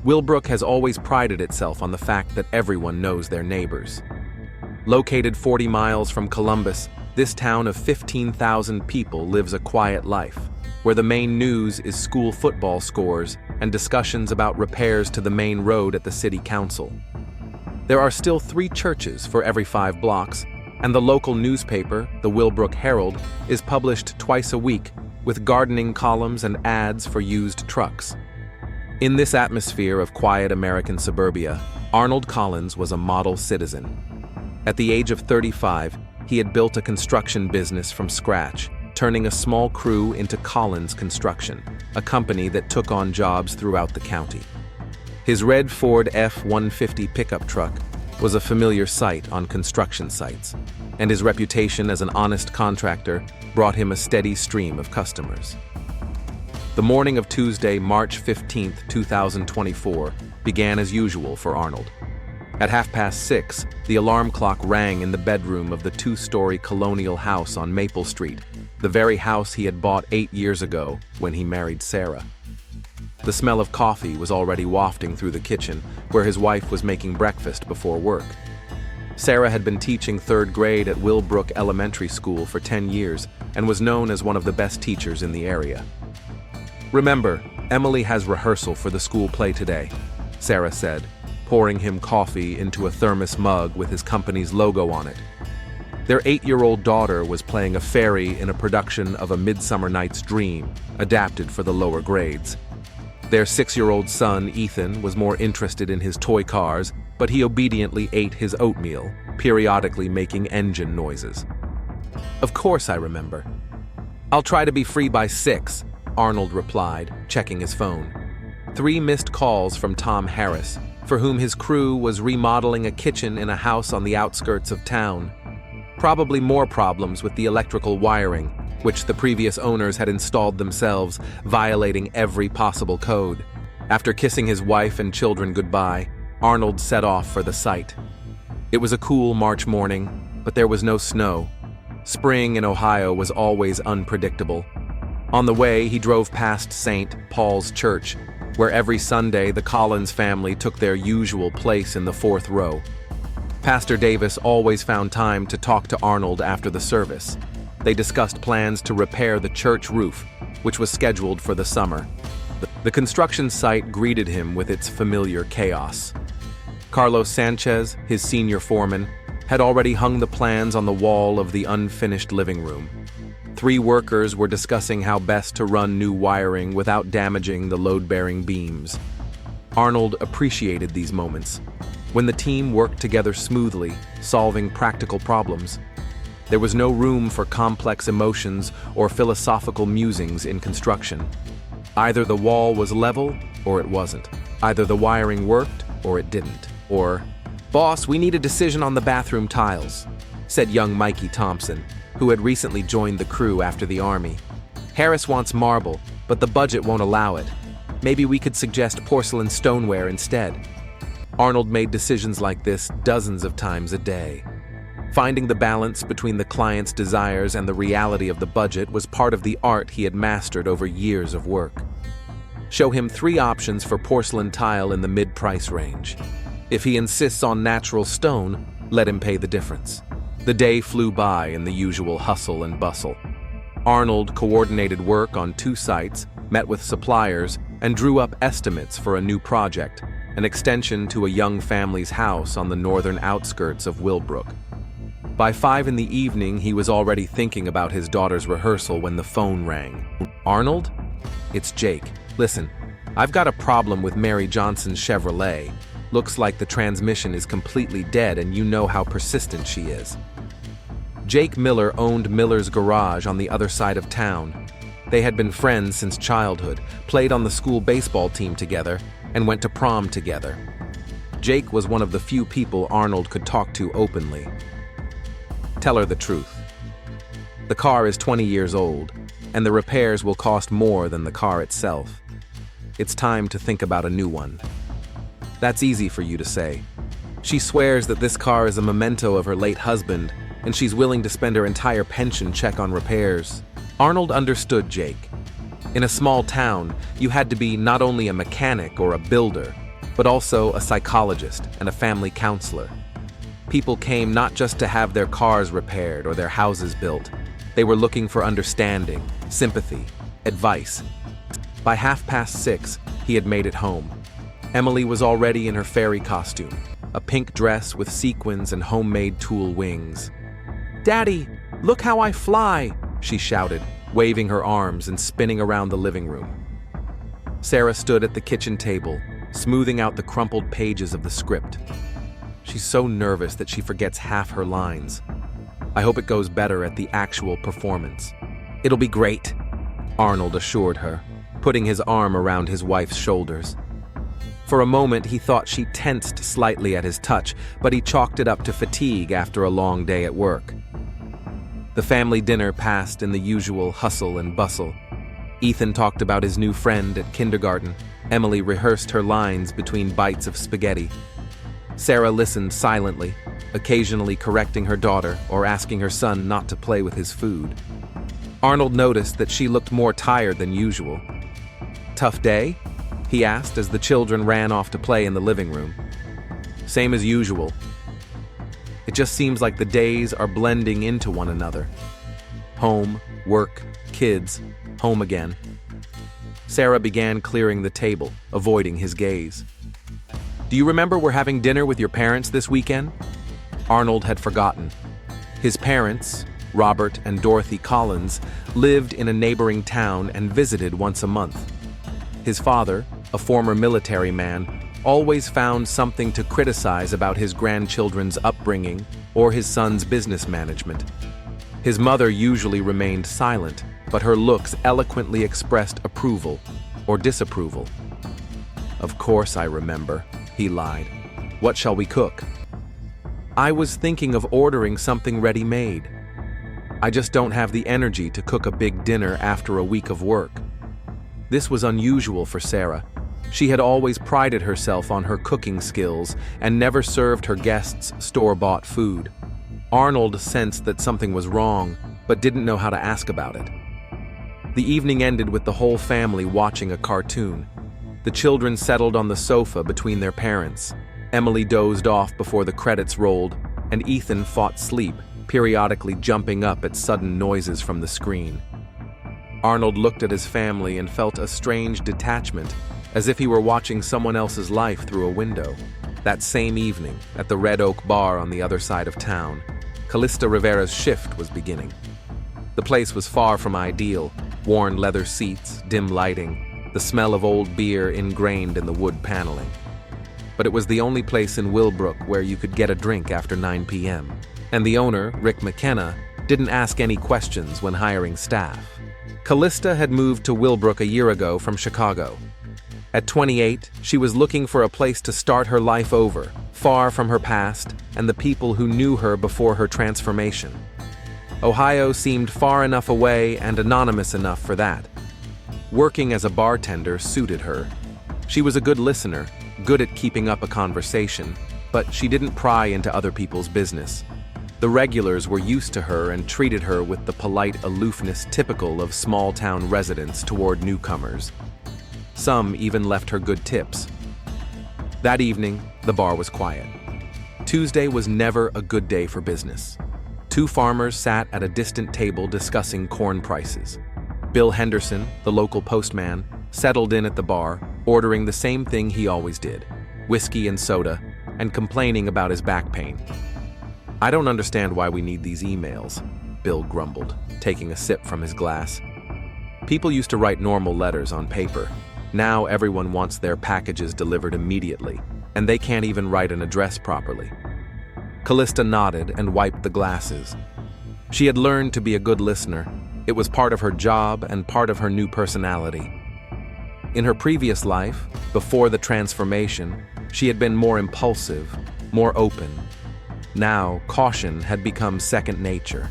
Willbrook has always prided itself on the fact that everyone knows their neighbors. Located 40 miles from Columbus, this town of 15,000 people lives a quiet life, where the main news is school football scores and discussions about repairs to the main road at the city council. There are still 3 churches for every 5 blocks, and the local newspaper, the Willbrook Herald, is published twice a week with gardening columns and ads for used trucks. In this atmosphere of quiet American suburbia, Arnold Collins was a model citizen. At the age of 35, he had built a construction business from scratch, turning a small crew into Collins Construction, a company that took on jobs throughout the county. His red Ford F-150 pickup truck was a familiar sight on construction sites, and his reputation as an honest contractor brought him a steady stream of customers. The morning of Tuesday, March 15, 2024, began as usual for Arnold. At 6:30, the alarm clock rang in the bedroom of the 2-story colonial house on Maple Street, the very house he had bought 8 years ago when he married Sarah. The smell of coffee was already wafting through the kitchen, where his wife was making breakfast before work. Sarah had been teaching 3rd grade at Willbrook Elementary School for 10 years and was known as one of the best teachers in the area. "Remember, Emily has rehearsal for the school play today," Sarah said, pouring him coffee into a thermos mug with his company's logo on it. Their 8-year-old daughter was playing a fairy in a production of A Midsummer Night's Dream, adapted for the lower grades. Their 6-year-old son, Ethan, was more interested in his toy cars, but he obediently ate his oatmeal, periodically making engine noises. "Of course I remember. I'll try to be free by 6, Arnold replied, checking his phone. 3 missed calls from Tom Harris, for whom his crew was remodeling a kitchen in a house on the outskirts of town. Probably more problems with the electrical wiring, which the previous owners had installed themselves, violating every possible code. After kissing his wife and children goodbye, Arnold set off for the site. It was a cool March morning, but there was no snow. Spring in Ohio was always unpredictable. On the way, he drove past St. Paul's Church, where every Sunday the Collins family took their usual place in the 4th row. Pastor Davis always found time to talk to Arnold after the service. They discussed plans to repair the church roof, which was scheduled for the summer. The construction site greeted him with its familiar chaos. Carlos Sanchez, his senior foreman, had already hung the plans on the wall of the unfinished living room. 3 workers were discussing how best to run new wiring without damaging the load-bearing beams. Arnold appreciated these moments, when the team worked together smoothly, solving practical problems. There was no room for complex emotions or philosophical musings in construction. Either the wall was level or it wasn't. Either the wiring worked or it didn't. Or, "Boss, we need a decision on the bathroom tiles," said young Mikey Thompson, who had recently joined the crew after the Army. "Harris wants marble, but the budget won't allow it. Maybe we could suggest porcelain stoneware instead." Arnold made decisions like this dozens of times a day. Finding the balance between the client's desires and the reality of the budget was part of the art he had mastered over years of work. Show him 3 options for porcelain tile in the mid-price range. If he insists on natural stone, let him pay the difference. The day flew by in the usual hustle and bustle. Arnold coordinated work on 2 sites, met with suppliers, and drew up estimates for a new project, an extension to a young family's house on the northern outskirts of Willbrook. By 5 in the evening, he was already thinking about his daughter's rehearsal when the phone rang. "Arnold? It's Jake. Listen, I've got a problem with Mary Johnson's Chevrolet. Looks like the transmission is completely dead, and you know how persistent she is." Jake Miller owned Miller's Garage on the other side of town. They had been friends since childhood, played on the school baseball team together, and went to prom together. Jake was one of the few people Arnold could talk to openly. "Tell her the truth. The car is 20 years old, and the repairs will cost more than the car itself. It's time to think about a new one." That's easy for you to say. She swears that this car is a memento of her late husband, and she's willing to spend her entire pension check on repairs. Arnold understood Jake. In a small town, you had to be not only a mechanic or a builder, but also a psychologist and a family counselor. People came not just to have their cars repaired or their houses built. They were looking for understanding, sympathy, advice. By 6:30, he had made it home. Emily was already in her fairy costume, a pink dress with sequins and homemade tulle wings. "Daddy, look how I fly!" she shouted, waving her arms and spinning around the living room. Sarah stood at the kitchen table, smoothing out the crumpled pages of the script. She's so nervous that she forgets half her lines. "I hope it goes better at the actual performance." "It'll be great," Arnold assured her, putting his arm around his wife's shoulders. For a moment, he thought she tensed slightly at his touch, but he chalked it up to fatigue after a long day at work. The family dinner passed in the usual hustle and bustle. Ethan talked about his new friend at kindergarten. Emily rehearsed her lines between bites of spaghetti. Sarah listened silently, occasionally correcting her daughter or asking her son not to play with his food. Arnold noticed that she looked more tired than usual. "Tough day?" he asked as the children ran off to play in the living room. "Same as usual. It just seems like the days are blending into one another. Home, work, kids, home again." Sarah began clearing the table, avoiding his gaze. "Do you remember we're having dinner with your parents this weekend?" Arnold had forgotten. His parents, Robert and Dorothy Collins, lived in a neighboring town and visited once a month. His father, a former military man, always found something to criticize about his grandchildren's upbringing or his son's business management. His mother usually remained silent, but her looks eloquently expressed approval or disapproval. "Of course I remember," he lied. "What shall we cook?" "I was thinking of ordering something ready-made. I just don't have the energy to cook a big dinner after a week of work." This was unusual for Sarah. She had always prided herself on her cooking skills and never served her guests store-bought food. Arnold sensed that something was wrong, but didn't know how to ask about it. The evening ended with the whole family watching a cartoon. The children settled on the sofa between their parents. Emily dozed off before the credits rolled, and Ethan fought sleep, periodically jumping up at sudden noises from the screen. Arnold looked at his family and felt a strange detachment, as if he were watching someone else's life through a window. That same evening, at the Red Oak Bar on the other side of town, Kalista Rivera's shift was beginning. The place was far from ideal: worn leather seats, dim lighting, the smell of old beer ingrained in the wood paneling. But it was the only place in Willbrook where you could get a drink after 9 p.m. And the owner, Rick McKenna, didn't ask any questions when hiring staff. Kalista had moved to Willbrook a year ago from Chicago. At 28, she was looking for a place to start her life over, far from her past and the people who knew her before her transformation. Ohio seemed far enough away and anonymous enough for that. Working as a bartender suited her. She was a good listener, good at keeping up a conversation, but she didn't pry into other people's business. The regulars were used to her and treated her with the polite aloofness typical of small-town residents toward newcomers. Some even left her good tips. That evening, the bar was quiet. Tuesday was never a good day for business. Two farmers sat at a distant table discussing corn prices. Bill Henderson, the local postman, settled in at the bar, ordering the same thing he always did: whiskey and soda, and complaining about his back pain. "I don't understand why we need these emails," Bill grumbled, taking a sip from his glass. "People used to write normal letters on paper. Now everyone wants their packages delivered immediately, and they can't even write an address properly." Kalista nodded and wiped the glasses. She had learned to be a good listener. It was part of her job and part of her new personality. In her previous life, before the transformation, she had been more impulsive, more open. Now, caution had become second nature.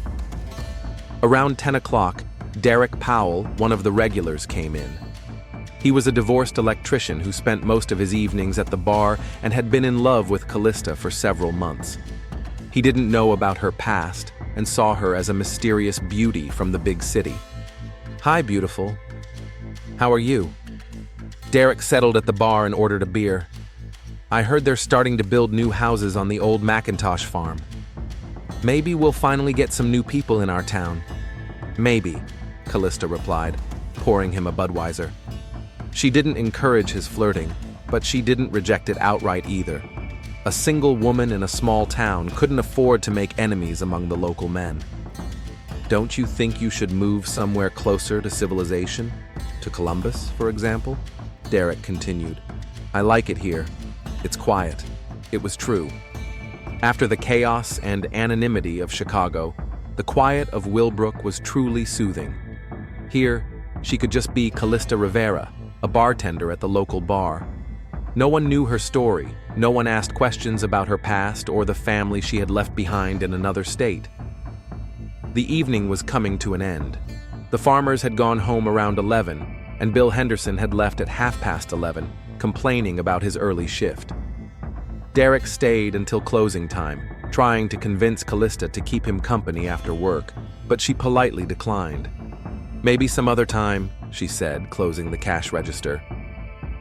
Around 10 o'clock, Derek Powell, one of the regulars, came in. He was a divorced electrician who spent most of his evenings at the bar and had been in love with Kalista for several months. He didn't know about her past and saw her as a mysterious beauty from the big city. "Hi, beautiful. How are you?" Derek settled at the bar and ordered a beer. I heard they're starting to build new houses on the old Macintosh farm. Maybe we'll finally get some new people in our town. Maybe, Kalista replied, pouring him a Budweiser. She didn't encourage his flirting, but she didn't reject it outright either. A single woman in a small town couldn't afford to make enemies among the local men. Don't you think you should move somewhere closer to civilization? To Columbus, for example? Derek continued. I like it here. It's quiet. It was true. After the chaos and anonymity of Chicago, the quiet of Willbrook was truly soothing. Here, she could just be Kalista Rivera, a bartender at the local bar. No one knew her story. No one asked questions about her past or the family she had left behind in another state. The evening was coming to an end. The farmers had gone home around 11, and Bill Henderson had left at 11:30, complaining about his early shift. Derek stayed until closing time, trying to convince Kalista to keep him company after work, but she politely declined. Maybe some other time, she said, closing the cash register.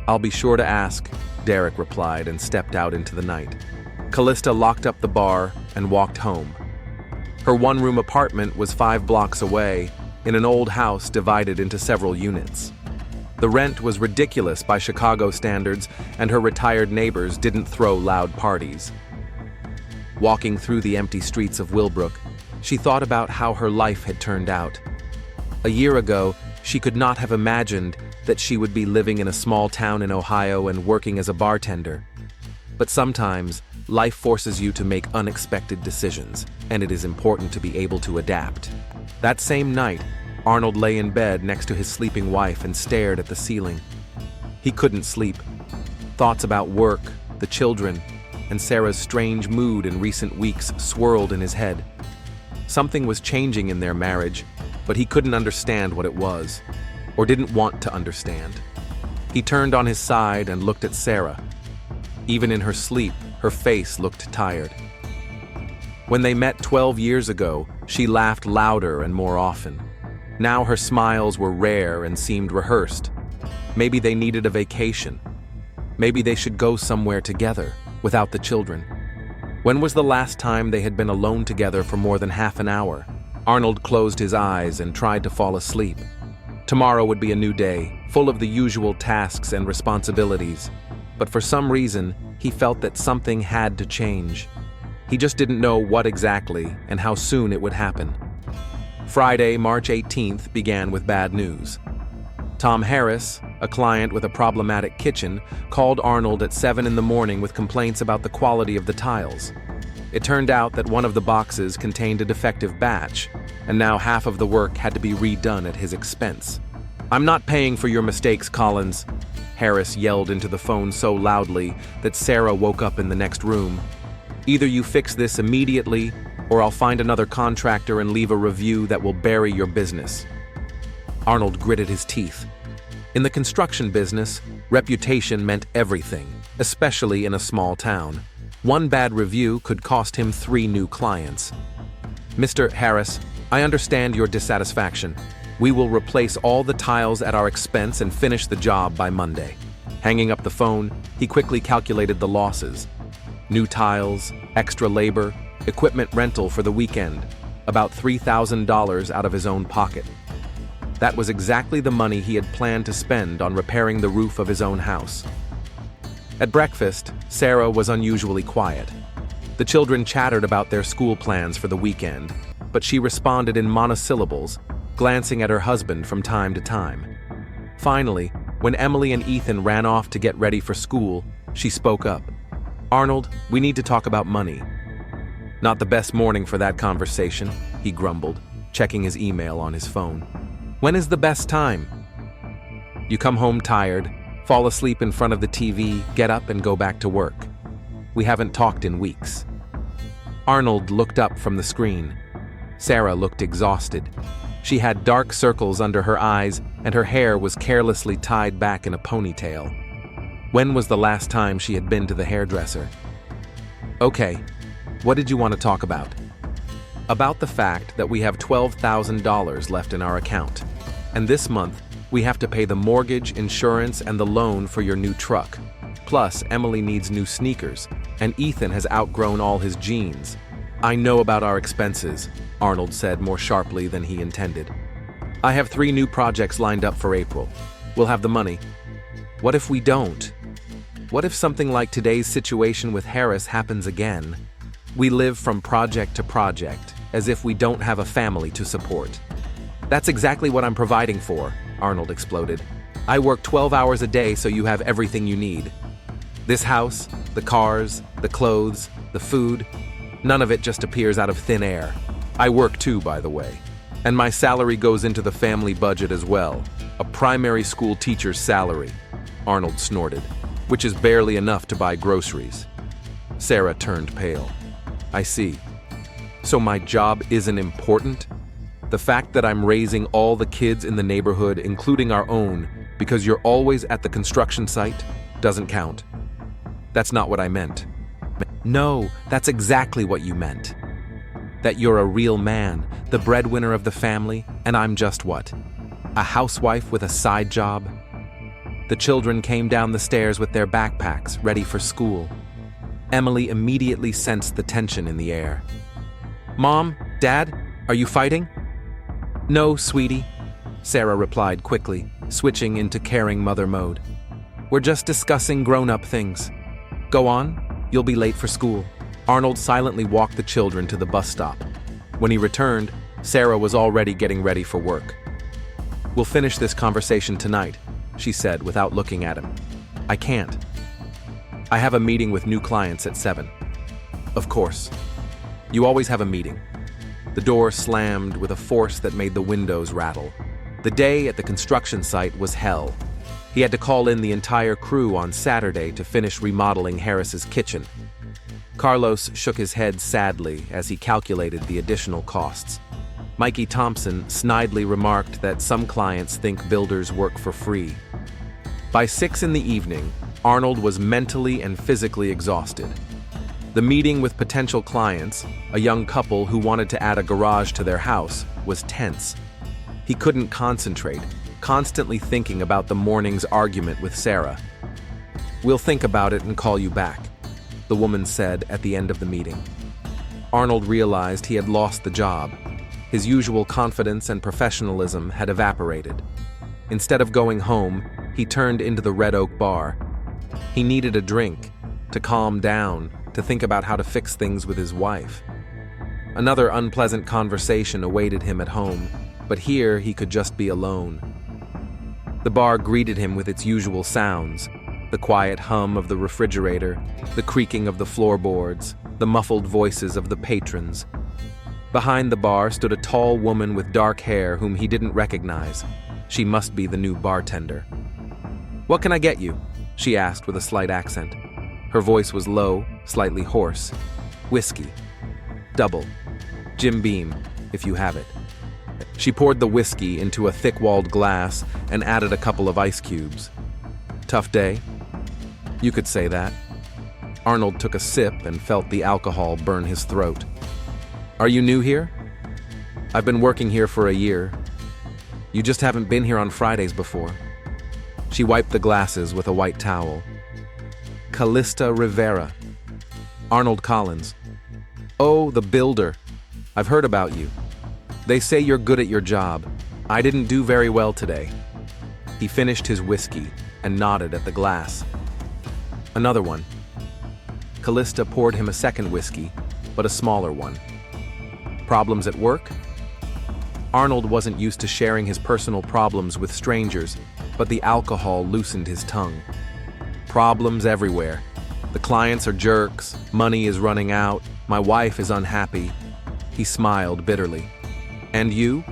I'll be sure to ask, Derek replied and stepped out into the night. Kalista locked up the bar and walked home. Her one-room apartment was 5 blocks away, in an old house divided into several units. The rent was ridiculous by Chicago standards, and her retired neighbors didn't throw loud parties. Walking through the empty streets of Willbrook, she thought about how her life had turned out. A year ago, she could not have imagined that she would be living in a small town in Ohio and working as a bartender. But sometimes, life forces you to make unexpected decisions, and it is important to be able to adapt. That same night, Arnold lay in bed next to his sleeping wife and stared at the ceiling. He couldn't sleep. Thoughts about work, the children, and Sarah's strange mood in recent weeks swirled in his head. Something was changing in their marriage, but he couldn't understand what it was, or didn't want to understand. He turned on his side and looked at Sarah. Even in her sleep, her face looked tired. When they met 12 years ago, she laughed louder and more often. Now her smiles were rare and seemed rehearsed. Maybe they needed a vacation. Maybe they should go somewhere together, without the children. When was the last time they had been alone together for more than half an hour? Arnold closed his eyes and tried to fall asleep. Tomorrow would be a new day, full of the usual tasks and responsibilities. But for some reason, he felt that something had to change. He just didn't know what exactly and how soon it would happen. Friday, March 18th, began with bad news. Tom Harris, a client with a problematic kitchen, called Arnold at 7 in the morning with complaints about the quality of the tiles. It turned out that one of the boxes contained a defective batch, and now half of the work had to be redone at his expense. I'm not paying for your mistakes, Collins, Harris yelled into the phone so loudly that Sarah woke up in the next room. Either you fix this immediately, or I'll find another contractor and leave a review that will bury your business. Arnold gritted his teeth. In the construction business, reputation meant everything, especially in a small town. One bad review could cost him 3 new clients. Mr. Harris, I understand your dissatisfaction. We will replace all the tiles at our expense and finish the job by Monday. Hanging up the phone, he quickly calculated the losses. New tiles, extra labor, equipment rental for the weekend, about $3,000 out of his own pocket. That was exactly the money he had planned to spend on repairing the roof of his own house. At breakfast, Sarah was unusually quiet. The children chattered about their school plans for the weekend, but she responded in monosyllables, glancing at her husband from time to time. Finally, when Emily and Ethan ran off to get ready for school, she spoke up. Arnold, we need to talk about money. Not the best morning for that conversation, he grumbled, checking his email on his phone. When is the best time? You come home tired, fall asleep in front of the TV, get up and go back to work. We haven't talked in weeks. Arnold looked up from the screen. Sarah looked exhausted. She had dark circles under her eyes and her hair was carelessly tied back in a ponytail. When was the last time she had been to the hairdresser? Okay, what did you want to talk about? About the fact that we have $12,000 left in our account. And this month, we have to pay the mortgage, insurance, and the loan for your new truck. Plus, Emily needs new sneakers, and Ethan has outgrown all his jeans. I know about our expenses, Arnold said more sharply than he intended. I have 3 new projects lined up for April. We'll have the money. What if we don't? What if something like today's situation with Harris happens again? We live from project to project, as if we don't have a family to support. That's exactly what I'm providing for, Arnold exploded. I work 12 hours a day so you have everything you need. This house, the cars, the clothes, the food, none of it just appears out of thin air. I work too, by the way. And my salary goes into the family budget as well. A primary school teacher's salary, Arnold snorted, which is barely enough to buy groceries. Sarah turned pale. I see. So my job isn't important? The fact that I'm raising all the kids in the neighborhood, including our own, because you're always at the construction site, doesn't count. That's not what I meant. No, that's exactly what you meant. That you're a real man, the breadwinner of the family, and I'm just what? A housewife with a side job? The children came down the stairs with their backpacks, ready for school. Emily immediately sensed the tension in the air. Mom, Dad, are you fighting? No, sweetie, Sarah replied quickly, switching into caring mother mode. We're just discussing grown-up things. Go on, you'll be late for school. Arnold silently walked the children to the bus stop. When he returned, Sarah was already getting ready for work. We'll finish this conversation tonight, she said without looking at him. I can't. I have a meeting with new clients at 7. Of course. You always have a meeting. The door slammed with a force that made the windows rattle. The day at the construction site was hell. He had to call in the entire crew on Saturday to finish remodeling Harris's kitchen. Carlos shook his head sadly as he calculated the additional costs. Mikey Thompson snidely remarked that some clients think builders work for free. By 6 in the evening, Arnold was mentally and physically exhausted. The meeting with potential clients, a young couple who wanted to add a garage to their house, was tense. He couldn't concentrate, constantly thinking about the morning's argument with Sarah. We'll think about it and call you back, the woman said at the end of the meeting. Arnold realized he had lost the job. His usual confidence and professionalism had evaporated. Instead of going home, he turned into the Red Oak bar. He needed a drink, to calm down, to think about how to fix things with his wife. Another unpleasant conversation awaited him at home, but here he could just be alone. The bar greeted him with its usual sounds, the quiet hum of the refrigerator, the creaking of the floorboards, the muffled voices of the patrons. Behind the bar stood a tall woman with dark hair whom he didn't recognize. She must be the new bartender. What can I get you? She asked with a slight accent. Her voice was low, slightly hoarse. Whiskey. Double. Jim Beam, if you have it. She poured the whiskey into a thick-walled glass and added a couple of ice cubes. Tough day? You could say that. Arnold took a sip and felt the alcohol burn his throat. Are you new here? I've been working here for a year. You just haven't been here on Fridays before. She wiped the glasses with a white towel. Kalista Rivera. Arnold Collins. Oh, the builder. I've heard about you. They say you're good at your job. I didn't do very well today. He finished his whiskey and nodded at the glass. Another one. Kalista poured him a second whiskey, but a smaller one. Problems at work? Arnold wasn't used to sharing his personal problems with strangers, but the alcohol loosened his tongue. Problems everywhere. The clients are jerks, money is running out, my wife is unhappy. He smiled bitterly. And you?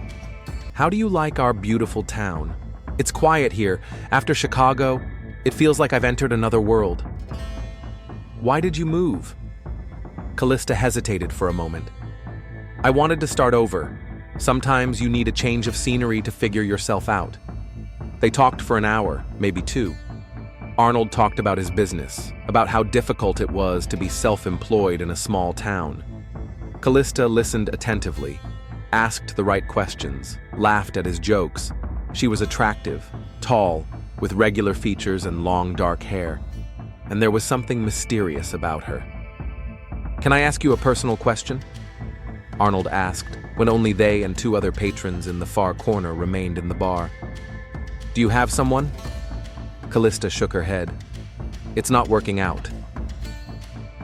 How do you like our beautiful town? It's quiet here. After Chicago, it feels like I've entered another world. Why did you move? Kalista hesitated for a moment. I wanted to start over. Sometimes you need a change of scenery to figure yourself out. They talked for an hour, maybe 2. Arnold talked about his business, about how difficult it was to be self-employed in a small town. Kalista listened attentively, asked the right questions, laughed at his jokes. She was attractive, tall, with regular features and long dark hair. and there was something mysterious about her. "Can I ask you a personal question?" Arnold asked, when only they and two other patrons in the far corner remained in the bar. "Do you have someone?" Kalista shook her head. "It's not working out.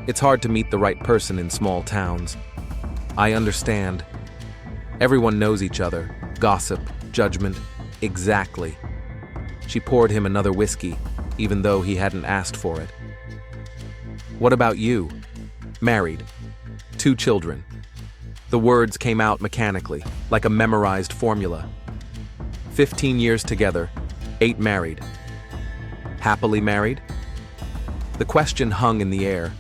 It's hard to meet the right person in small towns. I understand. Everyone knows each other. Gossip, judgment. Exactly." She poured him another whiskey, even though he hadn't asked for it. "What about you?" "Married. 2 children." The words came out mechanically, like a memorized formula. 15 years together, 8 married. Happily married? The question hung in the air.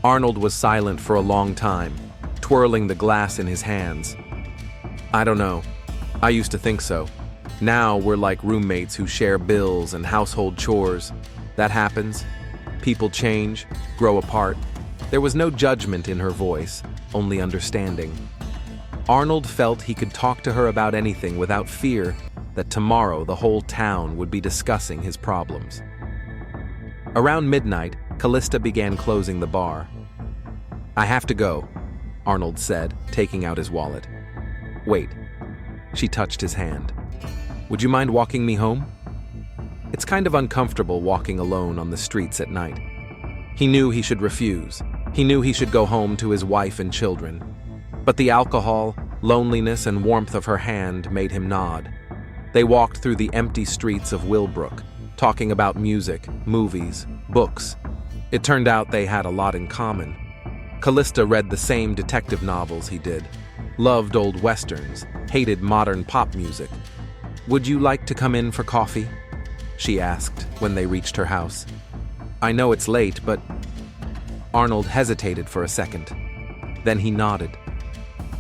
Arnold was silent for a long time, twirling the glass in his hands. "I don't know. I used to think so. Now we're like roommates who share bills and household chores. That happens. People change, grow apart." There was no judgment in her voice, only understanding. Arnold felt he could talk to her about anything without fear that tomorrow the whole town would be discussing his problems. Around midnight, Kalista began closing the bar. "I have to go," Arnold said, taking out his wallet. "Wait." She touched his hand. "Would you mind walking me home?" It's kind of uncomfortable walking alone on the streets at night. He knew he should refuse. He knew he should go home to his wife and children. But the alcohol, loneliness, and warmth of her hand made him nod. They walked through the empty streets of Willbrook, talking about music, movies, books. It turned out they had a lot in common. Kalista read the same detective novels he did, loved old westerns, hated modern pop music. "Would you like to come in for coffee?" she asked when they reached her house. "I know it's late, but—" Arnold hesitated for a second. Then he nodded.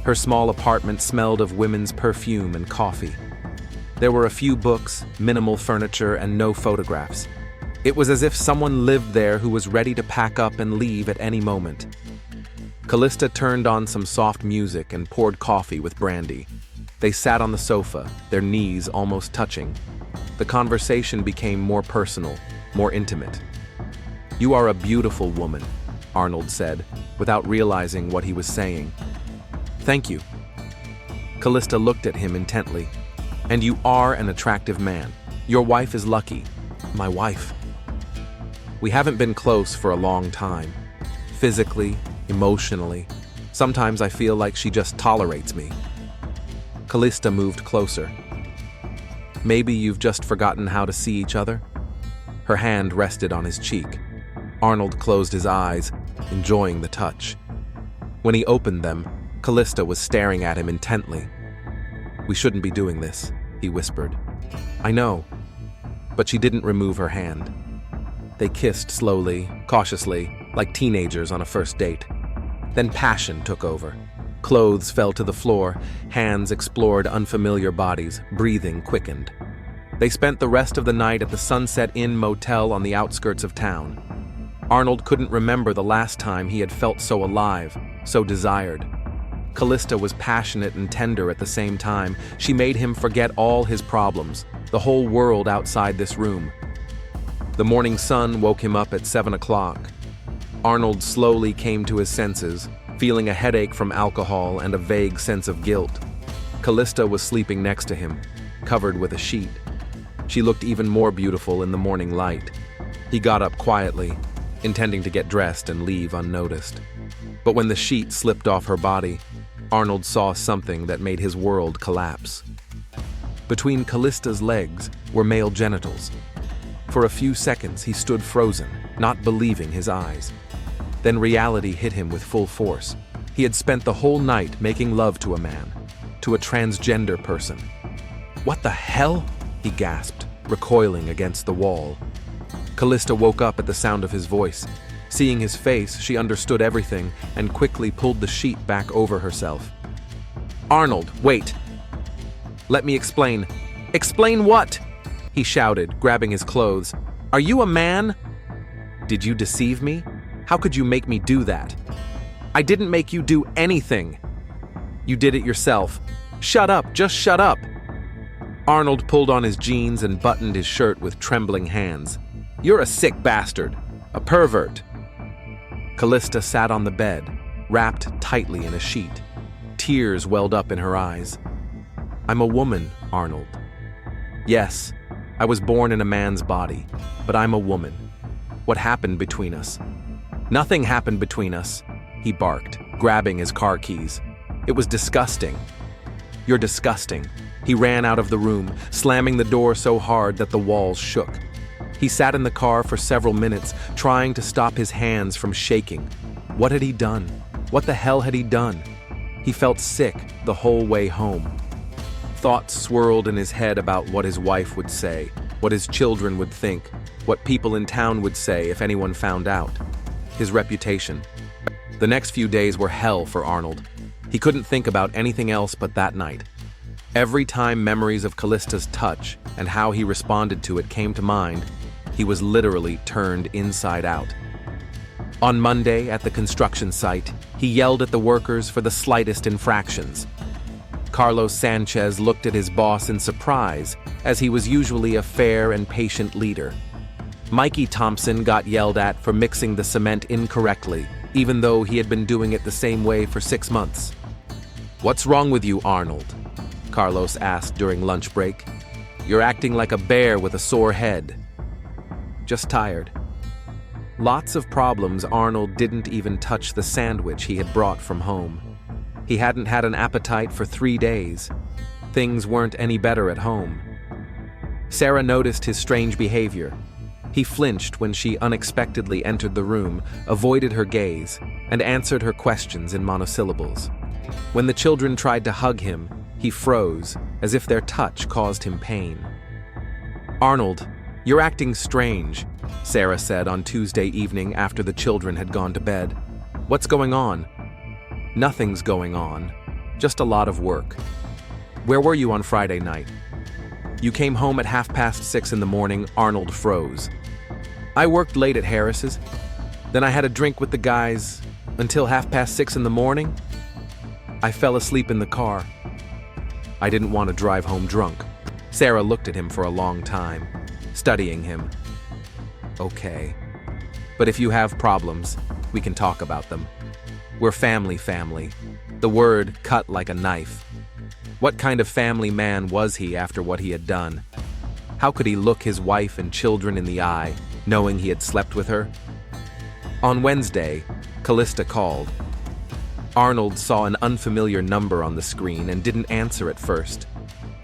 Her small apartment smelled of women's perfume and coffee. There were a few books, minimal furniture, and no photographs. It was as if someone lived there who was ready to pack up and leave at any moment. Kalista turned on some soft music and poured coffee with brandy. They sat on the sofa, their knees almost touching. The conversation became more personal, more intimate. "You are a beautiful woman," Arnold said, without realizing what he was saying. "Thank you." Kalista looked at him intently. "And you are an attractive man. Your wife is lucky." "My wife?" "We haven't been close for a long time. Physically, emotionally. Sometimes I feel like she just tolerates me." Kalista moved closer. "Maybe you've just forgotten how to see each other?" Her hand rested on his cheek. Arnold closed his eyes, enjoying the touch. When he opened them, Kalista was staring at him intently. "We shouldn't be doing this," he whispered. "I know." But she didn't remove her hand. They kissed slowly, cautiously, like teenagers on a first date. Then passion took over. Clothes fell to the floor, hands explored unfamiliar bodies, breathing quickened. They spent the rest of the night at the Sunset Inn motel on the outskirts of town. Arnold couldn't remember the last time he had felt so alive, so desired. Kalista was passionate and tender at the same time. She made him forget all his problems, the whole world outside this room. The morning sun woke him up at 7 o'clock. Arnold slowly came to his senses, feeling a headache from alcohol and a vague sense of guilt. Kalista was sleeping next to him, covered with a sheet. She looked even more beautiful in the morning light. He got up quietly, intending to get dressed and leave unnoticed. But when the sheet slipped off her body, Arnold saw something that made his world collapse. Between Kalista's legs were male genitals. For a few seconds he stood frozen, not believing his eyes. Then reality hit him with full force. He had spent the whole night making love to a man, to a transgender person. "What the hell?" he gasped, recoiling against the wall. Kalista woke up at the sound of his voice. Seeing his face, she understood everything and quickly pulled the sheet back over herself. "Arnold, wait! Let me explain." "Explain what?" he shouted, grabbing his clothes. "Are you a man?" "Did you deceive me? How could you make me do that?" "I didn't make you do anything." "You did it yourself." "Shut up, just shut up." Arnold pulled on his jeans and buttoned his shirt with trembling hands. "You're a sick bastard. A pervert. Kalista sat on the bed, wrapped tightly in a sheet. Tears welled up in her eyes. I'm a woman, Arnold. Yes, I was born in a man's body, but I'm a woman. What happened between us? Nothing happened between us, he barked, grabbing his car keys. It was disgusting. You're disgusting. He ran out of the room, slamming the door so hard that the walls shook. He sat in the car for several minutes, trying to stop his hands from shaking. What had he done? What the hell had he done? He felt sick the whole way home. Thoughts swirled in his head about what his wife would say, what his children would think, what people in town would say if anyone found out. His reputation. The next few days were hell for Arnold. He couldn't think about anything else but that night. Every time memories of Kalista's touch and how he responded to it came to mind, he was literally turned inside out. On Monday, at the construction site, he yelled at the workers for the slightest infractions. Carlos Sanchez looked at his boss in surprise, as he was usually a fair and patient leader. Mikey Thompson got yelled at for mixing the cement incorrectly, even though he had been doing it the same way for 6 months. "What's wrong with you, Arnold?" Carlos asked during lunch break. "You're acting like a bear with a sore head." "Just tired." Lots of problems. Arnold didn't even touch the sandwich he had brought from home. He hadn't had an appetite for 3 days. Things weren't any better at home. Sarah noticed his strange behavior. He flinched when she unexpectedly entered the room, avoided her gaze, and answered her questions in monosyllables. When the children tried to hug him, he froze, as if their touch caused him pain. "Arnold, you're acting strange," Sarah said on Tuesday evening after the children had gone to bed. "What's going on?" "Nothing's going on. Just a lot of work." "Where were you on Friday night?" "You came home at 6:30 in the morning." Arnold froze. "I worked late at Harris's. Then I had a drink with the guys until 6:30 in the morning. I fell asleep in the car. I didn't want to drive home drunk." Sarah looked at him for a long time, studying him. "Okay. But if you have problems, we can talk about them. We're family. The word cut like a knife. What kind of family man was he after what he had done? How could he look his wife and children in the eye, knowing he had slept with her? On Wednesday, Kalista called. Arnold saw an unfamiliar number on the screen and didn't answer at first.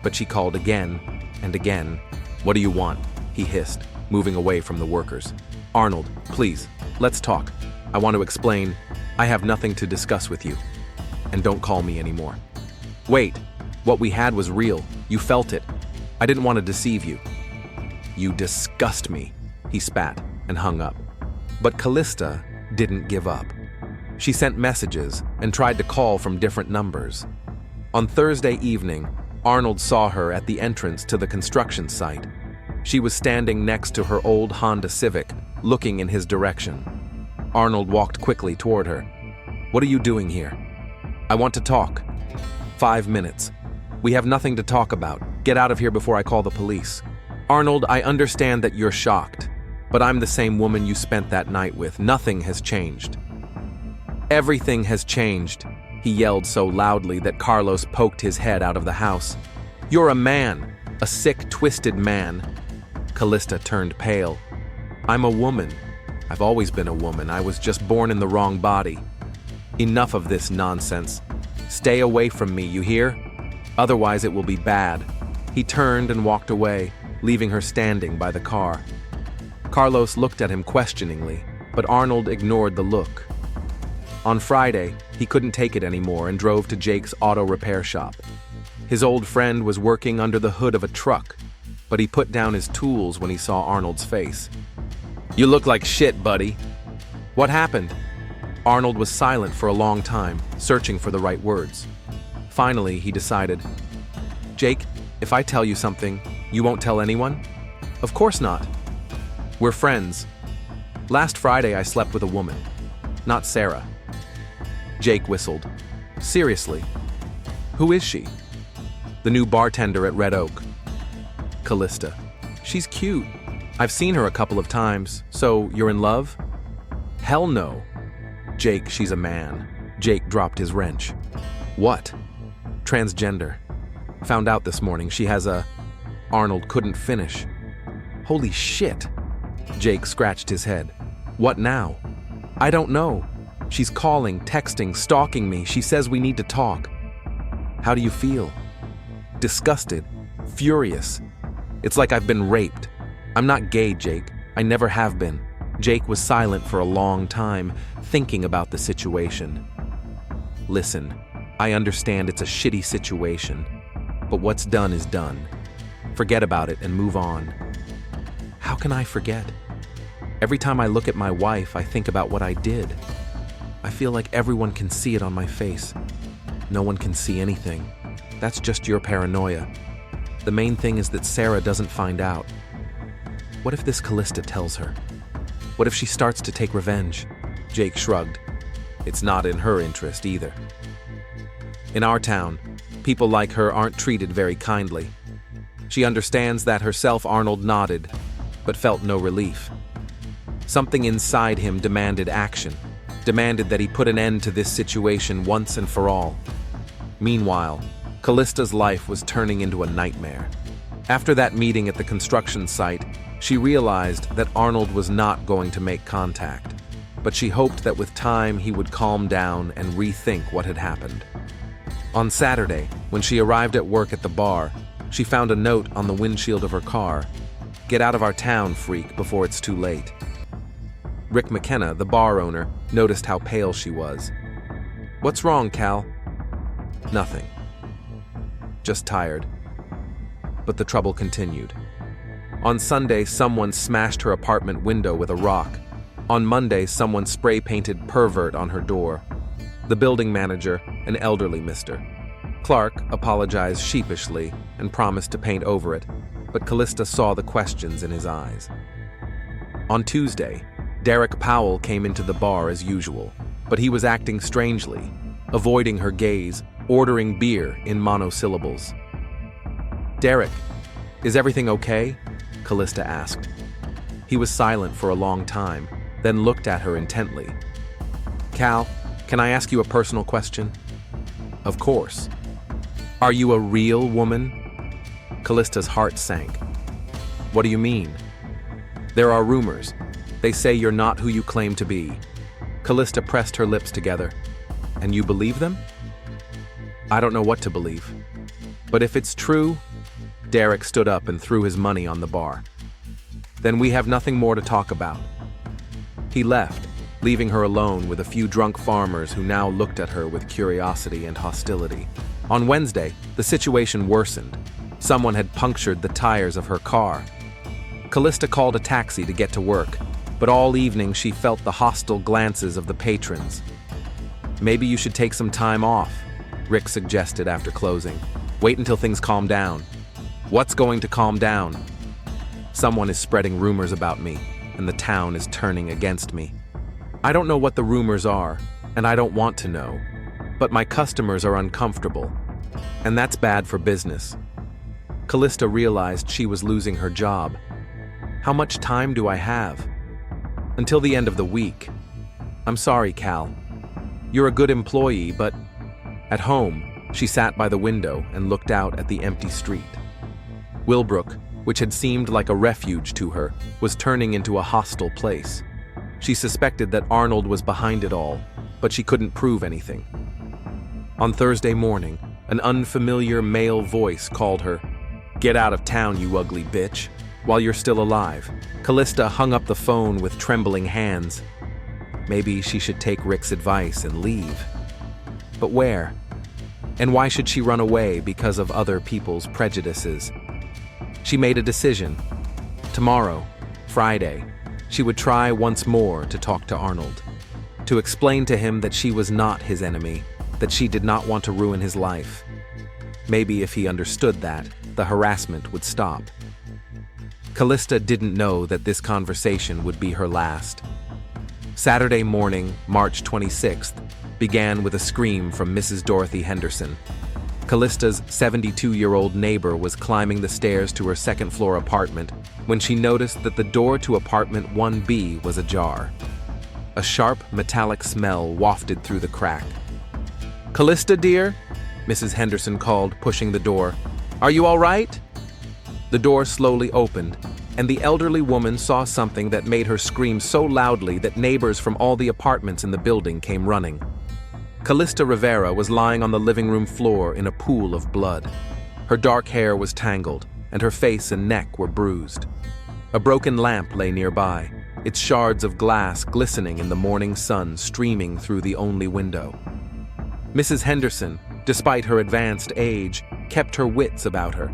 But she called again and again. "What do you want?" he hissed, moving away from the workers. "Arnold, please, let's talk. I want to explain. I have nothing to discuss with you. And don't call me anymore." "Wait, what we had was real. You felt it. I didn't want to deceive you." "You disgust me," he spat and hung up. But Kalista didn't give up. She sent messages and tried to call from different numbers. On Thursday evening, Arnold saw her at the entrance to the construction site. She was standing next to her old Honda Civic, looking in his direction. Arnold walked quickly toward her. "What are you doing here?" "I want to talk." 5 minutes. "We have nothing to talk about. Get out of here before I call the police." "Arnold, I understand that you're shocked, but I'm the same woman you spent that night with. Nothing has changed." "Everything has changed," he yelled so loudly that Carlos poked his head out of the house. "You're a man, a sick, twisted man." Kalista turned pale. "I'm a woman. I've always been a woman. I was just born in the wrong body." "Enough of this nonsense. Stay away from me, you hear? Otherwise it will be bad." He turned and walked away, leaving her standing by the car. Carlos looked at him questioningly, but Arnold ignored the look. On Friday, he couldn't take it anymore and drove to Jake's auto repair shop. His old friend was working under the hood of a truck, but he put down his tools when he saw Arnold's face. "You look like shit, buddy." "What happened?" Arnold was silent for a long time, searching for the right words. Finally, he decided, "Jake, if I tell you something, you won't tell anyone?" "Of course not. We're friends. Last Friday I slept with a woman. Not Sarah." Jake whistled. "Seriously? Who is she?" "The new bartender at Red Oak." "Kalista. She's cute. I've seen her a couple of times, so you're in love? Hell no. Jake, she's a man. Jake dropped his wrench. What? Transgender. Found out this morning she has a... Arnold couldn't finish. Holy shit. Jake scratched his head. What now? I don't know. She's calling, texting, stalking me. She says we need to talk. How do you feel? Disgusted. Furious. It's like I've been raped. I'm not gay, Jake. I never have been. Jake was silent for a long time, thinking about the situation. Listen, I understand it's a shitty situation, but what's done is done. Forget about it and move on. How can I forget? Every time I look at my wife, I think about what I did. I feel like everyone can see it on my face. No one can see anything. That's just your paranoia. The main thing is that Sarah doesn't find out. What if this Kalista tells her? What if she starts to take revenge? Jake shrugged. It's not in her interest either. In our town, people like her aren't treated very kindly. She understands that herself. Arnold nodded, but felt no relief. Something inside him demanded action, demanded that he put an end to this situation once and for all. Meanwhile, Kalista's life was turning into a nightmare. After that meeting at the construction site, she realized that Arnold was not going to make contact, but she hoped that with time he would calm down and rethink what had happened. On Saturday, when she arrived at work at the bar, she found a note on the windshield of her car. Get out of our town, freak, before it's too late. Rick McKenna, the bar owner, noticed how pale she was. What's wrong, Cal? Nothing. Just tired. But the trouble continued. On Sunday, someone smashed her apartment window with a rock. On Monday, someone spray-painted pervert on her door. The building manager, an elderly Mr. Clark, apologized sheepishly and promised to paint over it, but Kalista saw the questions in his eyes. On Tuesday, Derek Powell came into the bar as usual, but he was acting strangely, avoiding her gaze, ordering beer in monosyllables. Derek, is everything okay? Kalista asked. He was silent for a long time, then looked at her intently. Cal, can I ask you a personal question? Of course. Are you a real woman? Kalista's heart sank. What do you mean? There are rumors. They say you're not who you claim to be. Kalista pressed her lips together. And you believe them? I don't know what to believe. But if it's true... Derek stood up and threw his money on the bar. Then we have nothing more to talk about. He left, leaving her alone with a few drunk farmers who now looked at her with curiosity and hostility. On Wednesday, the situation worsened. Someone had punctured the tires of her car. Kalista called a taxi to get to work, but all evening she felt the hostile glances of the patrons. Maybe you should take some time off, Rick suggested after closing. Wait until things calm down. What's going to calm down? Someone is spreading rumors about me, and the town is turning against me. I don't know what the rumors are, and I don't want to know, but my customers are uncomfortable, and that's bad for business. Kalista realized she was losing her job. How much time do I have? Until the end of the week. I'm sorry, Cal. You're a good employee, but... At home, she sat by the window and looked out at the empty street. Willbrook, which had seemed like a refuge to her, was turning into a hostile place. She suspected that Arnold was behind it all, but she couldn't prove anything. On Thursday morning, an unfamiliar male voice called her, "Get out of town, you ugly bitch, while you're still alive." Kalista hung up the phone with trembling hands. Maybe she should take Rick's advice and leave. But where? And why should she run away because of other people's prejudices? She made a decision. Tomorrow, Friday, she would try once more to talk to Arnold, to explain to him that she was not his enemy, that she did not want to ruin his life. Maybe if he understood that, the harassment would stop. Kalista didn't know that this conversation would be her last. Saturday morning, March 26th, began with a scream from Mrs. Dorothy Henderson. Kalista's 72-year-old neighbor was climbing the stairs to her second-floor apartment when she noticed that the door to apartment 1B was ajar. A sharp, metallic smell wafted through the crack. "Kalista, dear?" Mrs. Henderson called, pushing the door. "Are you all right?" The door slowly opened, and the elderly woman saw something that made her scream so loudly that neighbors from all the apartments in the building came running. Kalista Rivera was lying on the living room floor in a pool of blood. Her dark hair was tangled, and her face and neck were bruised. A broken lamp lay nearby, its shards of glass glistening in the morning sun streaming through the only window. Mrs. Henderson, despite her advanced age, kept her wits about her.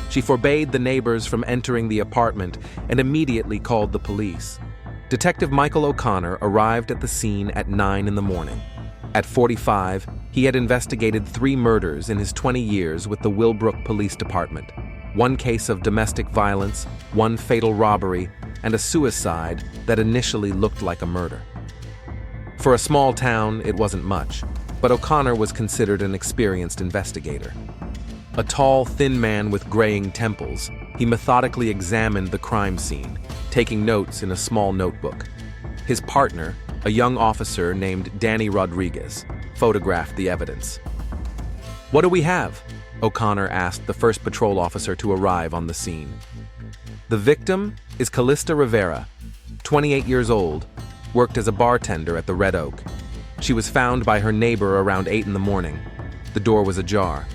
She forbade the neighbors from entering the apartment and immediately called the police. Detective Michael O'Connor arrived at the scene at 9 in the morning. At 45, he had investigated 3 murders in his 20 years with the Willbrook Police Department, 1 case of domestic violence, 1 fatal robbery, and a suicide that initially looked like a murder. For a small town, it wasn't much, but O'Connor was considered an experienced investigator. A tall, thin man with graying temples, he methodically examined the crime scene, taking notes in a small notebook. His partner, a young officer named Danny Rodriguez, photographed the evidence. "What do we have?" O'Connor asked the first patrol officer to arrive on the scene. "The victim is Kalista Rivera, 28 years old, worked as a bartender at the Red Oak. She was found by her neighbor around 8 in the morning. The door was ajar."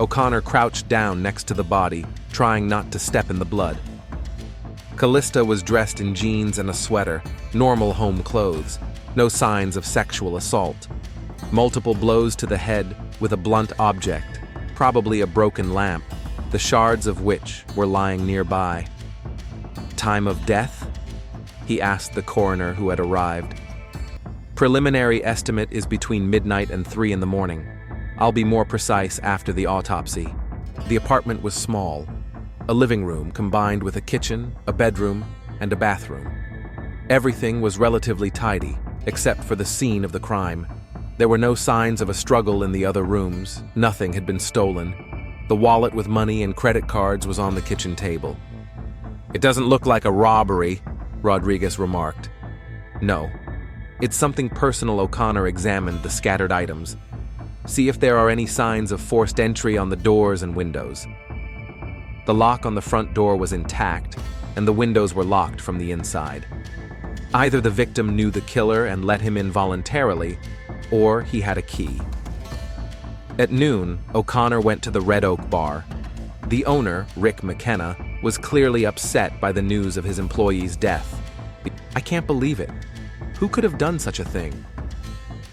O'Connor crouched down next to the body, trying not to step in the blood. Kalista was dressed in jeans and a sweater, normal home clothes, no signs of sexual assault. Multiple blows to the head with a blunt object, probably a broken lamp, the shards of which were lying nearby. "Time of death?" he asked the coroner who had arrived. "Preliminary estimate is between midnight and 3 in the morning. I'll be more precise after the autopsy." The apartment was small, a living room combined with a kitchen, a bedroom, and a bathroom. Everything was relatively tidy, except for the scene of the crime. There were no signs of a struggle in the other rooms, nothing had been stolen. The wallet with money and credit cards was on the kitchen table. "It doesn't look like a robbery," Rodriguez remarked. "No. It's something personal." O'Connor examined the scattered items. "See if there are any signs of forced entry on the doors and windows." The lock on the front door was intact, and the windows were locked from the inside. Either the victim knew the killer and let him in voluntarily, or he had a key. At noon, O'Connor went to the Red Oak bar. The owner, Rick McKenna, was clearly upset by the news of his employee's death. "I can't believe it. Who could have done such a thing?"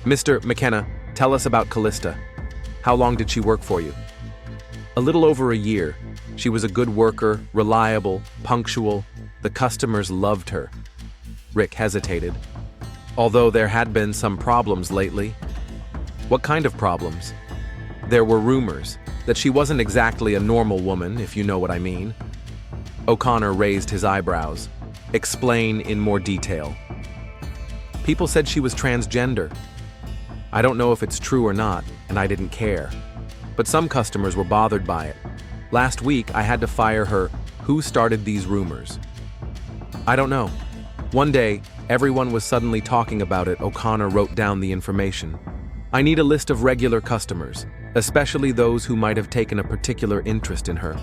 "Mr. McKenna, tell us about Kalista. How long did she work for you?" "A little over a year. She was a good worker, reliable, punctual. The customers loved her." Rick hesitated. "Although there had been some problems lately." "What kind of problems?" "There were rumors that she wasn't exactly a normal woman, if you know what I mean." O'Connor raised his eyebrows. "Explain in more detail." "People said she was transgender. I don't know if it's true or not, and I didn't care. But some customers were bothered by it. Last week, I had to fire her." "Who started these rumors?" "I don't know. One day, everyone was suddenly talking about it." O'Connor wrote down the information. "I need a list of regular customers, especially those who might have taken a particular interest in her."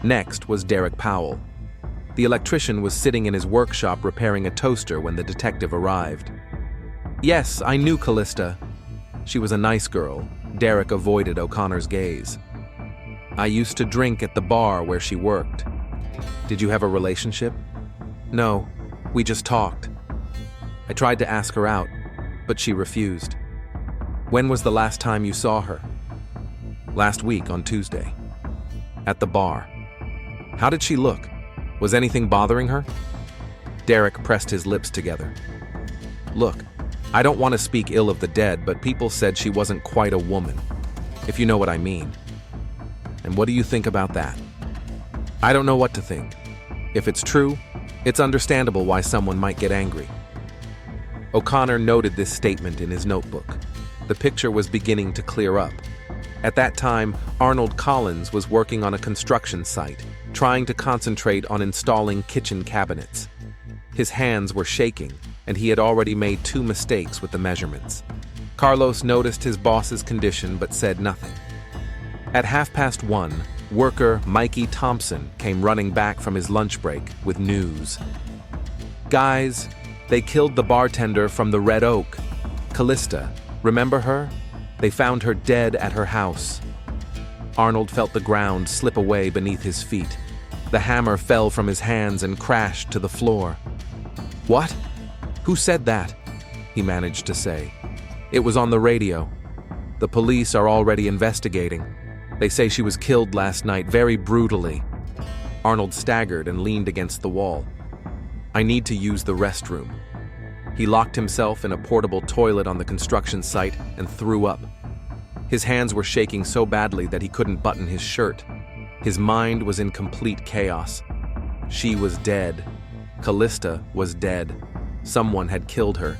Next was Derek Powell. The electrician was sitting in his workshop repairing a toaster when the detective arrived. "Yes, I knew Kalista. She was a nice girl." Derek avoided O'Connor's gaze. "I used to drink at the bar where she worked." "Did you have a relationship?" "No, we just talked. I tried to ask her out, but she refused." "When was the last time you saw her?" "Last week on Tuesday." "At the bar. How did she look? Was anything bothering her?" Derek pressed his lips together. "Look, I don't want to speak ill of the dead, but people said she wasn't quite a woman, if you know what I mean." "And what do you think about that?" "I don't know what to think. If it's true, it's understandable why someone might get angry." O'Connor noted this statement in his notebook. The picture was beginning to clear up. At that time, Arnold Collins was working on a construction site, trying to concentrate on installing kitchen cabinets. His hands were shaking, and he had already made 2 mistakes with the measurements. Carlos noticed his boss's condition but said nothing. At 1:30, worker Mikey Thompson came running back from his lunch break with news. "Guys, they killed the bartender from the Red Oak. Kalista, remember her? They found her dead at her house." Arnold felt the ground slip away beneath his feet. The hammer fell from his hands and crashed to the floor. "What? Who said that?" he managed to say. "It was on the radio. The police are already investigating. They say she was killed last night very brutally." Arnold staggered and leaned against the wall. "I need to use the restroom." He locked himself in a portable toilet on the construction site and threw up. His hands were shaking so badly that he couldn't button his shirt. His mind was in complete chaos. She was dead. Kalista was dead. Someone had killed her.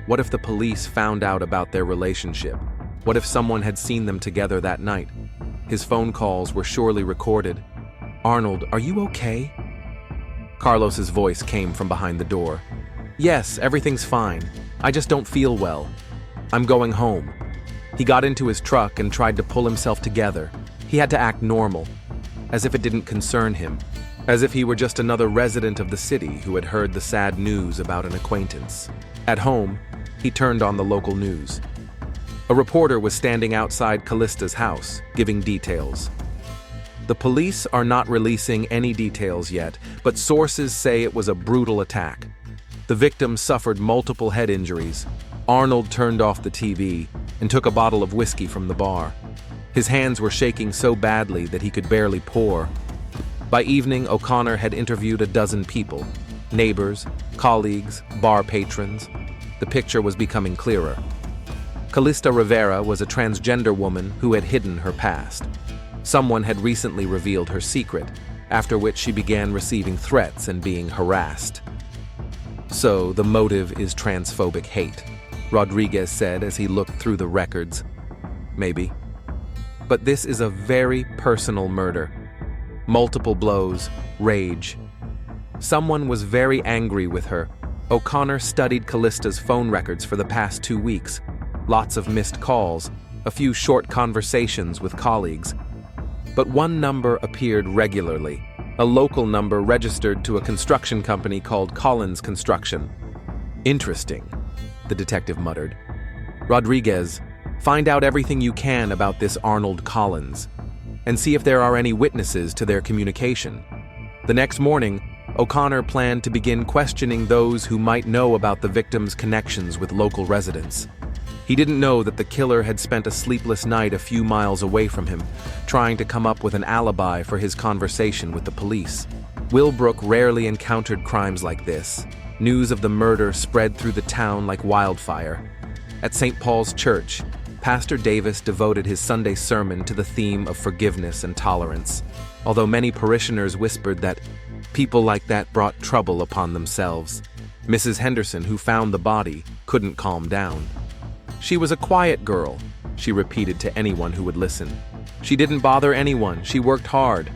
What if the police found out about their relationship? What if someone had seen them together that night? His phone calls were surely recorded. "Arnold, are you okay?" Carlos's voice came from behind the door. "Yes, everything's fine. I just don't feel well. I'm going home." He got into his truck and tried to pull himself together. He had to act normal, as if it didn't concern him, as if he were just another resident of the city who had heard the sad news about an acquaintance. At home, he turned on the local news. A reporter was standing outside Kalista's house, giving details. The police are not releasing any details yet, but sources say it was a brutal attack. The victim suffered multiple head injuries. Arnold turned off the TV and took a bottle of whiskey from the bar. His hands were shaking so badly that he could barely pour. By evening, O'Connor had interviewed a dozen people: neighbors, colleagues, bar patrons. The picture was becoming clearer. Kalista Rivera was a transgender woman who had hidden her past. Someone had recently revealed her secret, after which she began receiving threats and being harassed. "So the motive is transphobic hate," Rodriguez said as he looked through the records. "Maybe. But this is a very personal murder. Multiple blows, rage. Someone was very angry with her. O'Connor studied Kalista's phone records for the past 2 weeks. Lots of missed calls, a few short conversations with colleagues. But one number appeared regularly, a local number registered to a construction company called Collins Construction. "Interesting," the detective muttered. "Rodriguez, find out everything you can about this Arnold Collins, and see if there are any witnesses to their communication." The next morning, O'Connor planned to begin questioning those who might know about the victim's connections with local residents. He didn't know that the killer had spent a sleepless night a few miles away from him, trying to come up with an alibi for his conversation with the police. Willbrook rarely encountered crimes like this. News of the murder spread through the town like wildfire. At St. Paul's Church, Pastor Davis devoted his Sunday sermon to the theme of forgiveness and tolerance, although many parishioners whispered that people like that brought trouble upon themselves. Mrs. Henderson, who found the body, couldn't calm down. "She was a quiet girl," she repeated to anyone who would listen. "She didn't bother anyone. She worked hard."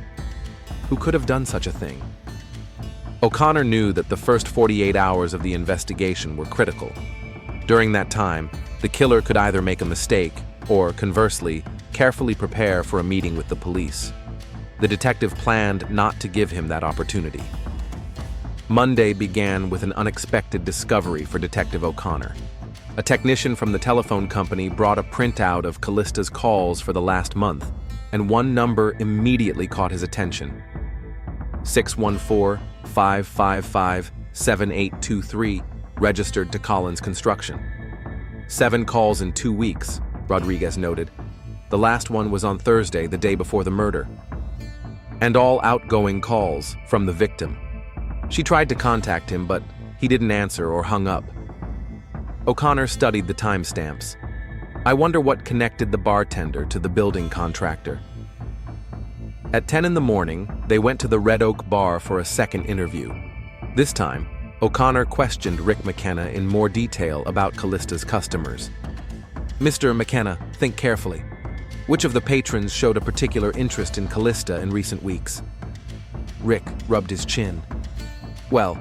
Who could have done such a thing? O'Connor knew that the first 48 hours of the investigation were critical. During that time, the killer could either make a mistake or, conversely, carefully prepare for a meeting with the police. The detective planned not to give him that opportunity. Monday began with an unexpected discovery for Detective O'Connor. A technician from the telephone company brought a printout of Kalista's calls for the last month, and one number immediately caught his attention. 614-555-7823, registered to Collins Construction. 7 calls in 2 weeks, Rodriguez noted. The last one was on Thursday, the day before the murder. And all outgoing calls from the victim. She tried to contact him, but he didn't answer or hung up. O'Connor studied the timestamps. I wonder what connected the bartender to the building contractor. At 10 in the morning, they went to the Red Oak bar for a second interview. This time, O'Connor questioned Rick McKenna in more detail about Kalista's customers. "Mr. McKenna, think carefully. Which of the patrons showed a particular interest in Kalista in recent weeks? Rick rubbed his chin. Well,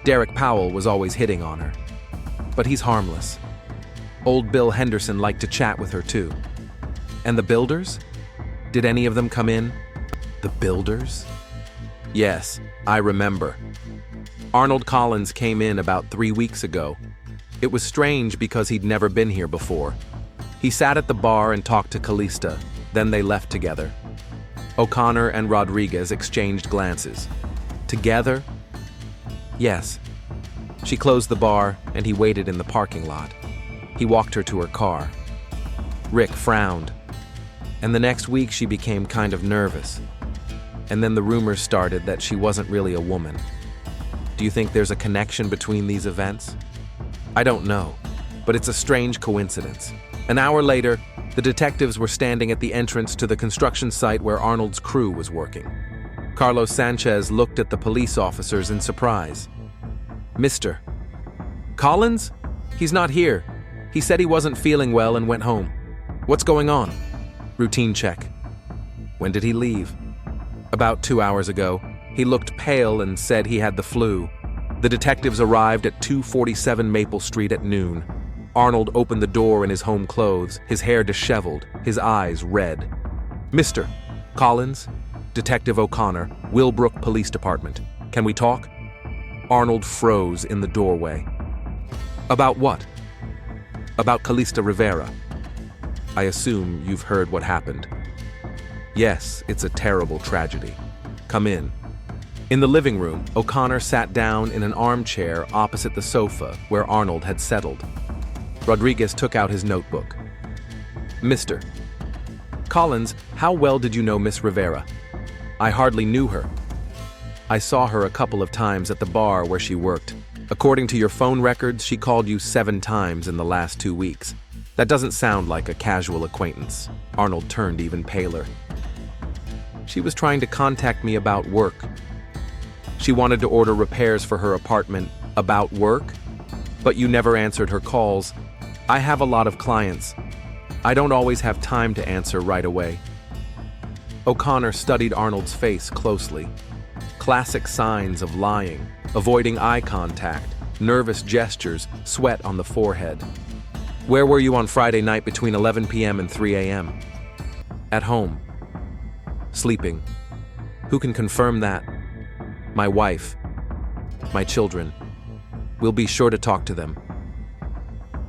Derek Powell was always hitting on her. But he's harmless. Old Bill Henderson liked to chat with her too. And the builders? Did any of them come in? The builders? Yes, I remember. Arnold Collins came in about 3 weeks ago. It was strange because he'd never been here before. He sat at the bar and talked to Kalista, then they left together. O'Connor and Rodriguez exchanged glances. Together? Yes. She closed the bar and he waited in the parking lot. He walked her to her car. Rick frowned. And the next week she became kind of nervous. And then the rumors started that she wasn't really a woman. Do you think there's a connection between these events? I don't know, but it's a strange coincidence. An hour later, the detectives were standing at the entrance to the construction site where Arnold's crew was working. Carlos Sanchez looked at the police officers in surprise. Mr. Collins? He's not here. He said he wasn't feeling well and went home. What's going on? Routine check. When did he leave? About 2 hours ago. He looked pale and said he had the flu. The detectives arrived at 247 Maple Street at noon. Arnold opened the door in his home clothes, his hair disheveled, his eyes red. Mr. Collins? Detective O'Connor, Willbrook Police Department. Can we talk? Arnold froze in the doorway. About what? About Kalista Rivera. I assume you've heard what happened. Yes, it's a terrible tragedy. Come in. In the living room, O'Connor sat down in an armchair opposite the sofa where Arnold had settled. Rodriguez took out his notebook. Mr. Collins, how well did you know Miss Rivera? I hardly knew her. I saw her a couple of times at the bar where she worked. According to your phone records, she called you 7 times in the last 2 weeks. That doesn't sound like a casual acquaintance. Arnold turned even paler. She was trying to contact me about work. She wanted to order repairs for her apartment about work, but you never answered her calls. I have a lot of clients. I don't always have time to answer right away. O'Connor studied Arnold's face closely. Classic signs of lying, avoiding eye contact, nervous gestures, sweat on the forehead. Where were you on Friday night between 11 p.m. and 3 a.m.? At home. Sleeping. Who can confirm that? My wife. My children. We'll be sure to talk to them.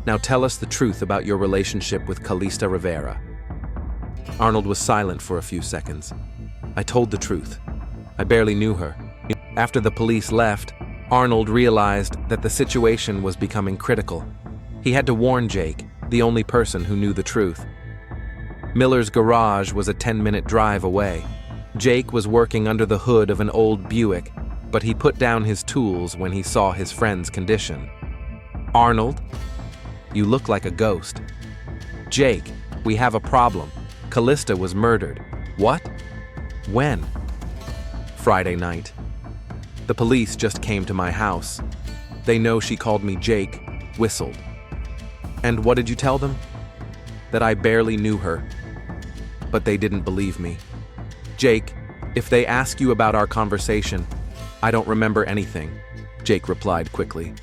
Now tell us the truth about your relationship with Kalista Rivera. Arnold was silent for a few seconds. I told the truth. I barely knew her. After the police left, Arnold realized that the situation was becoming critical. He had to warn Jake, the only person who knew the truth. Miller's garage was a 10-minute drive away. Jake was working under the hood of an old Buick, but he put down his tools when he saw his friend's condition. Arnold, you look like a ghost. Jake, we have a problem. Kalista was murdered. What? When? Friday night. The police just came to my house. They know she called me Jake, whistled. And what did you tell them? That I barely knew her. But they didn't believe me. Jake, if they ask you about our conversation, I don't remember anything, Jake replied quickly.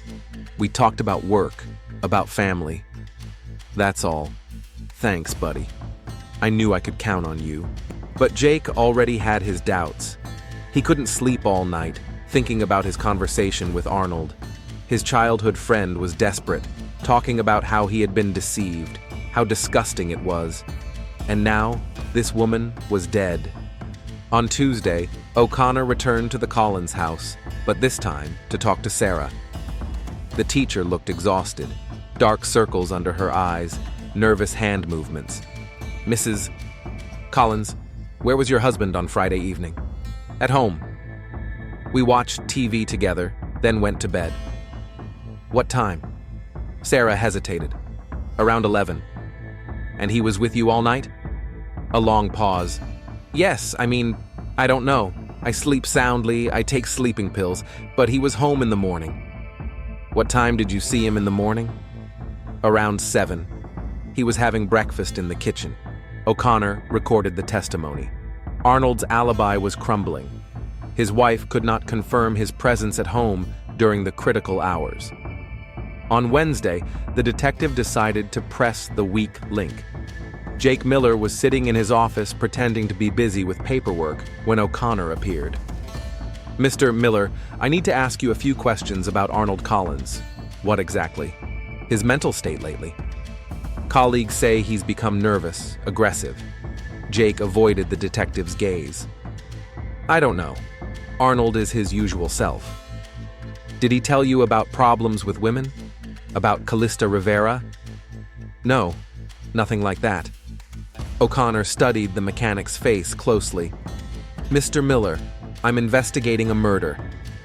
We talked about work, about family. That's all. Thanks, buddy. I knew I could count on you. But Jake already had his doubts. He couldn't sleep all night, thinking about his conversation with Arnold. His childhood friend was desperate, talking about how he had been deceived, how disgusting it was. And now, this woman was dead. On Tuesday, O'Connor returned to the Collins house, but this time to talk to Sarah. The teacher looked exhausted, dark circles under her eyes, nervous hand movements. Mrs. Collins, where was your husband on Friday evening? At home. We watched TV together, then went to bed. What time? Sarah hesitated. Around 11. And he was with you all night? A long pause. Yes, I don't know. I sleep soundly, I take sleeping pills, but he was home in the morning. What time did you see him in the morning? Around 7. He was having breakfast in the kitchen. O'Connor recorded the testimony. Arnold's alibi was crumbling. His wife could not confirm his presence at home during the critical hours. On Wednesday, the detective decided to press the weak link. Jake Miller was sitting in his office pretending to be busy with paperwork when O'Connor appeared. "Mr. Miller, I need to ask you a few questions about Arnold Collins." "What exactly?" "His mental state lately." "Colleagues say he's become nervous, aggressive." Jake avoided the detective's gaze. "I don't know. Arnold is his usual self." "Did he tell you about problems with women? About Kalista Rivera?" "No, nothing like that." O'Connor studied the mechanic's face closely. "Mr. Miller, I'm investigating a murder.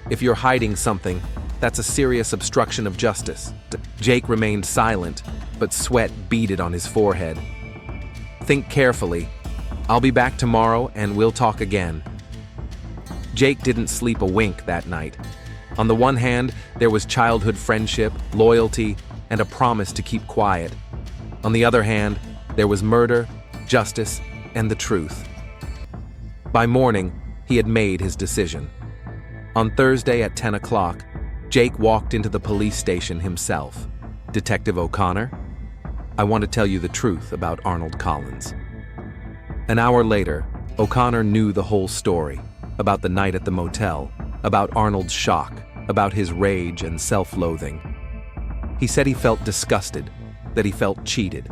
If you're hiding something, that's a serious obstruction of justice." Jake remained silent, but sweat beaded on his forehead. "Think carefully. I'll be back tomorrow and we'll talk again." Jake didn't sleep a wink that night. On the one hand, there was childhood friendship, loyalty, and a promise to keep quiet. On the other hand, there was murder, justice, and the truth. By morning, he had made his decision. On Thursday at 10 o'clock, Jake walked into the police station himself. "Detective O'Connor, I want to tell you the truth about Arnold Collins." An hour later, O'Connor knew the whole story, about the night at the motel, about Arnold's shock, about his rage and self-loathing. He said he felt disgusted, that he felt cheated.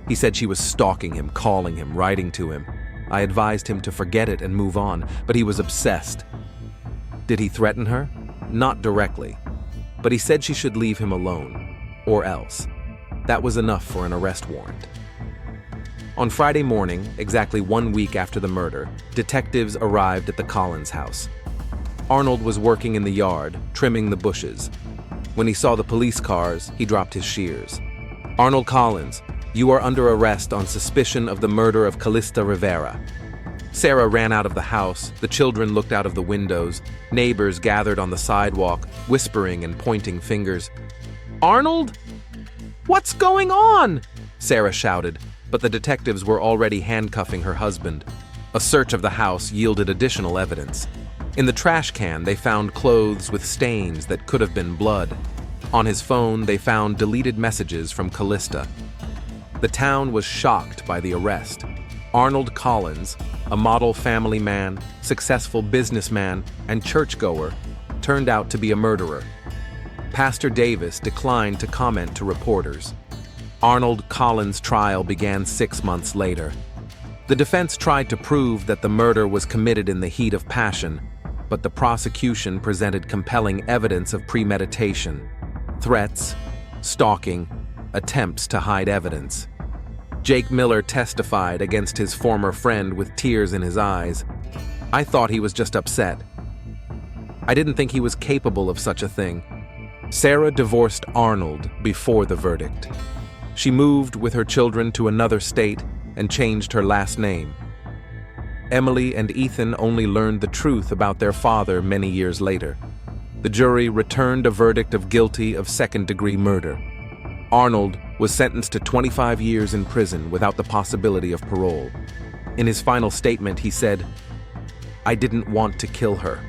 He said she was stalking him, calling him, writing to him. I advised him to forget it and move on, but he was obsessed. Did he threaten her? Not directly, but he said she should leave him alone, or else. That was enough for an arrest warrant. On Friday morning, exactly 1 week after the murder, detectives arrived at the Collins house. Arnold was working in the yard, trimming the bushes. When he saw the police cars, he dropped his shears. "Arnold Collins, you are under arrest on suspicion of the murder of Kalista Rivera." Sarah ran out of the house, the children looked out of the windows, neighbors gathered on the sidewalk, whispering and pointing fingers. "Arnold? What's going on?" Sarah shouted, but the detectives were already handcuffing her husband. A search of the house yielded additional evidence. In the trash can, they found clothes with stains that could have been blood. On his phone, they found deleted messages from Kalista. The town was shocked by the arrest. Arnold Collins, a model family man, successful businessman, and churchgoer, turned out to be a murderer. Pastor Davis declined to comment to reporters. Arnold Collins' trial began 6 months later. The defense tried to prove that the murder was committed in the heat of passion, but the prosecution presented compelling evidence of premeditation, threats, stalking, attempts to hide evidence. Jake Miller testified against his former friend with tears in his eyes. "I thought he was just upset. I didn't think he was capable of such a thing." Sarah divorced Arnold before the verdict. She moved with her children to another state and changed her last name. Emily and Ethan only learned the truth about their father many years later. The jury returned a verdict of guilty of second-degree murder. Arnold was sentenced to 25 years in prison without the possibility of parole. In his final statement, he said, "I didn't want to kill her.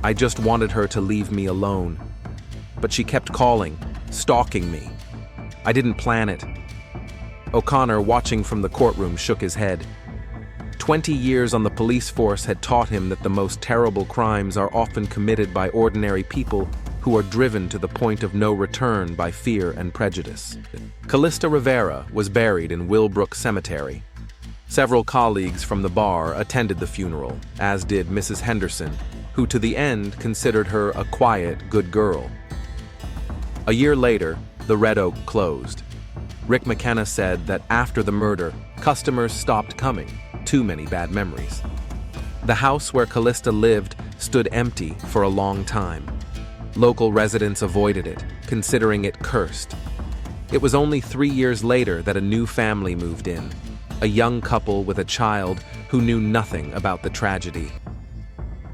I just wanted her to leave me alone. But she kept calling, stalking me. I didn't plan it." O'Connor, watching from the courtroom, shook his head. 20 years on the police force had taught him that the most terrible crimes are often committed by ordinary people who are driven to the point of no return by fear and prejudice. Kalista Rivera was buried in Willbrook Cemetery. Several colleagues from the bar attended the funeral, as did Mrs. Henderson, who to the end considered her a quiet, good girl. A year later, the Red Oak closed. Rick McKenna said that after the murder, customers stopped coming. Too many bad memories. The house where Kalista lived stood empty for a long time. Local residents avoided it, considering it cursed. It was only 3 years later that a new family moved in, a young couple with a child who knew nothing about the tragedy.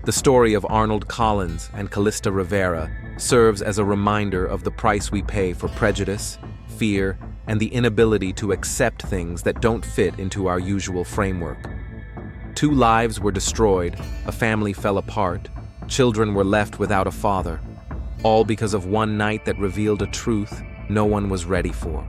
The story of Arnold Collins and Kalista Rivera serves as a reminder of the price we pay for prejudice, fear, and the inability to accept things that don't fit into our usual framework. 2 lives were destroyed, a family fell apart, children were left without a father, all because of one night that revealed a truth no one was ready for.